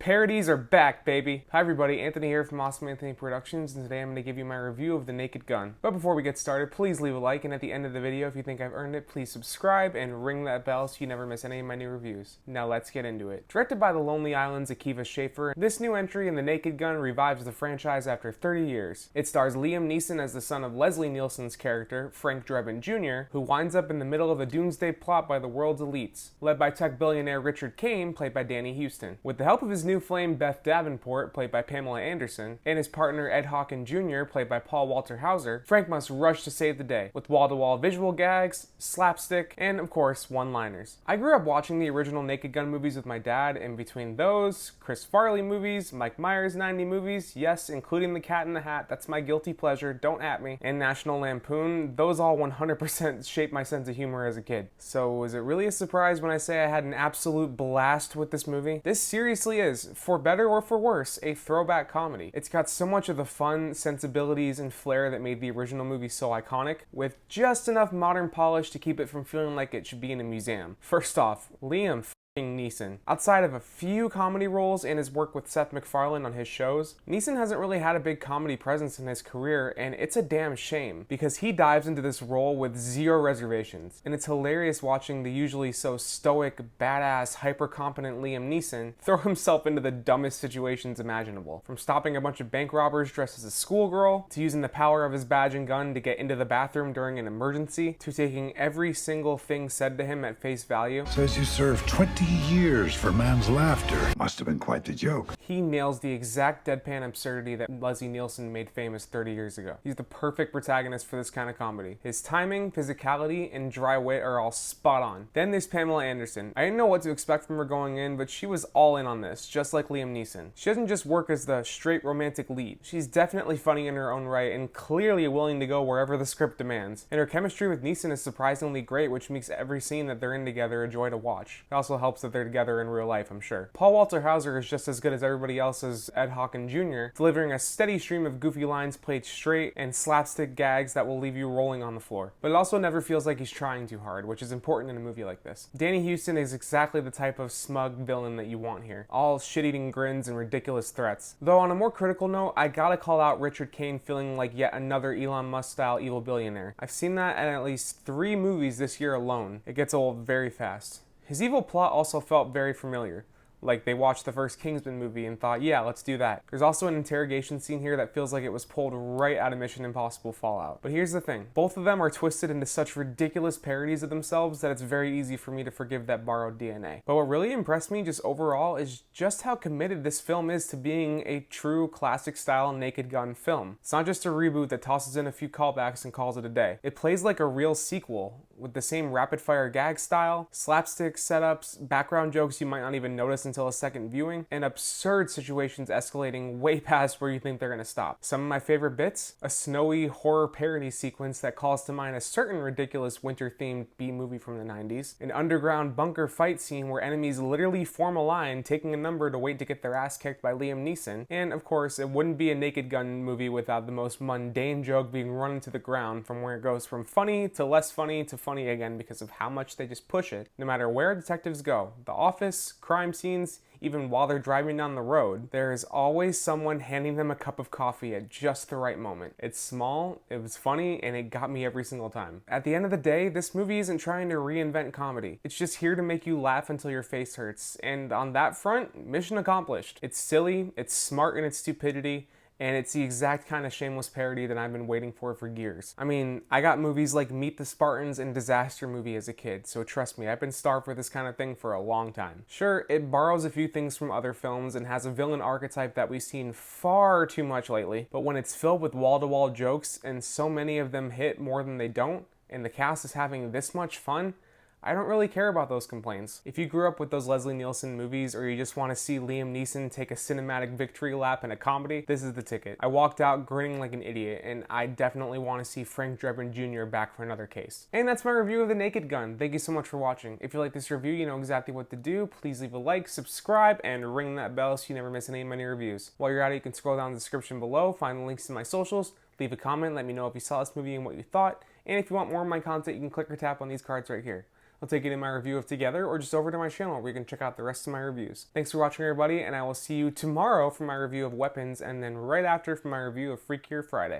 Parodies are back, baby! Hi everybody, Anthony here from Awesome Anthony Productions, and today I'm going to give you my review of The Naked Gun. But before we get started, please leave a like, and at the end of the video, if you think I've earned it, please subscribe and ring that bell so you never miss any of my new reviews. Now let's get into it. Directed by the Lonely Island's Akiva Schaffer, this new entry in The Naked Gun revives the franchise after 30 years. It stars Liam Neeson as the son of Leslie Nielsen's character, Frank Drebin Jr., who winds up in the middle of a doomsday plot by the world's elites, led by tech billionaire Richard Kane, played by Danny Houston. With the help of his new flame Beth Davenport, played by Pamela Anderson, and his partner Ed Hawken Jr., played by Paul Walter Hauser, Frank must rush to save the day, with wall-to-wall visual gags, slapstick, and of course, one-liners. I grew up watching the original Naked Gun movies with my dad, and between those, Chris Farley movies, Mike Myers 90 movies, yes, including The Cat in the Hat, that's my guilty pleasure, don't at me, and National Lampoon, those all 100% shaped my sense of humor as a kid. So is it really a surprise when I say I had an absolute blast with this movie? This seriously is, for better or for worse, a throwback comedy. It's got so much of the fun, sensibilities, and flair that made the original movie so iconic, with just enough modern polish to keep it from feeling like it should be in a museum. First off, Liam Neeson. Outside of a few comedy roles and his work with Seth MacFarlane on his shows, Neeson hasn't really had a big comedy presence in his career, and it's a damn shame because he dives into this role with zero reservations. And it's hilarious watching the usually so stoic, badass, hyper-competent Liam Neeson throw himself into the dumbest situations imaginable. From stopping a bunch of bank robbers dressed as a schoolgirl, to using the power of his badge and gun to get into the bathroom during an emergency, to taking every single thing said to him at face value. Says you served 20 years for man's laughter. Must have been quite the joke. He nails the exact deadpan absurdity that Leslie Nielsen made famous 30 years ago. He's the perfect protagonist for this kind of comedy. His timing, physicality, and dry wit are all spot on. Then there's Pamela Anderson. I didn't know what to expect from her going in, but she was all in on this, just like Liam Neeson. She doesn't just work as the straight romantic lead. She's definitely funny in her own right and clearly willing to go wherever the script demands. And her chemistry with Neeson is surprisingly great, which makes every scene that they're in together a joy to watch. It also helps that they're together in real life, I'm sure. Paul Walter Hauser is just as good as everybody else as Ed Hawken Jr., delivering a steady stream of goofy lines played straight and slapstick gags that will leave you rolling on the floor. But it also never feels like he's trying too hard, which is important in a movie like this. Danny Houston is exactly the type of smug villain that you want here. All shit-eating grins and ridiculous threats. Though on a more critical note, I gotta call out Richard Kane feeling like yet another Elon Musk-style evil billionaire. I've seen that in at least 3 movies this year alone. It gets old very fast. His evil plot also felt very familiar. Like they watched the first Kingsman movie and thought, yeah, let's do that. There's also an interrogation scene here that feels like it was pulled right out of Mission Impossible Fallout. But here's the thing. Both of them are twisted into such ridiculous parodies of themselves that it's very easy for me to forgive that borrowed DNA. But what really impressed me just overall is just how committed this film is to being a true classic style Naked Gun film. It's not just a reboot that tosses in a few callbacks and calls it a day. It plays like a real sequel with the same rapid-fire gag style, slapstick setups, background jokes you might not even notice until a second viewing, and absurd situations escalating way past where you think they're gonna stop. Some of my favorite bits? A snowy horror parody sequence that calls to mind a certain ridiculous winter-themed B-movie from the 90s, an underground bunker fight scene where enemies literally form a line, taking a number to wait to get their ass kicked by Liam Neeson, and of course, it wouldn't be a Naked Gun movie without the most mundane joke being run into the ground, from where it goes from funny to less funny to funny again because of how much they just push it. No matter where detectives go, the office, crime scenes, even while they're driving down the road, there is always someone handing them a cup of coffee at just the right moment. It's small, it was funny, and it got me every single time. At the end of the day, this movie isn't trying to reinvent comedy. It's just here to make you laugh until your face hurts, and on that front, mission accomplished. It's silly, it's smart in its stupidity, and it's the exact kind of shameless parody that I've been waiting for years. I mean, I got movies like Meet the Spartans and Disaster Movie as a kid, so trust me, I've been starved for this kind of thing for a long time. Sure, it borrows a few things from other films and has a villain archetype that we've seen far too much lately, but when it's filled with wall-to-wall jokes and so many of them hit more than they don't, and the cast is having this much fun, I don't really care about those complaints. If you grew up with those Leslie Nielsen movies or you just want to see Liam Neeson take a cinematic victory lap in a comedy, this is the ticket. I walked out grinning like an idiot, and I definitely want to see Frank Drebin Jr. back for another case. And that's my review of The Naked Gun. Thank you so much for watching. If you like this review, you know exactly what to do. Please leave a like, subscribe, and ring that bell so you never miss any of my new reviews. While you're at it, you can scroll down the description below, find the links to my socials, leave a comment, let me know if you saw this movie and what you thought, and if you want more of my content, you can click or tap on these cards right here. I'll take it in my review of Together, or just over to my channel where you can check out the rest of my reviews. Thanks for watching, everybody, and I will see you tomorrow for my review of Weapons, and then right after for my review of Freakier Friday.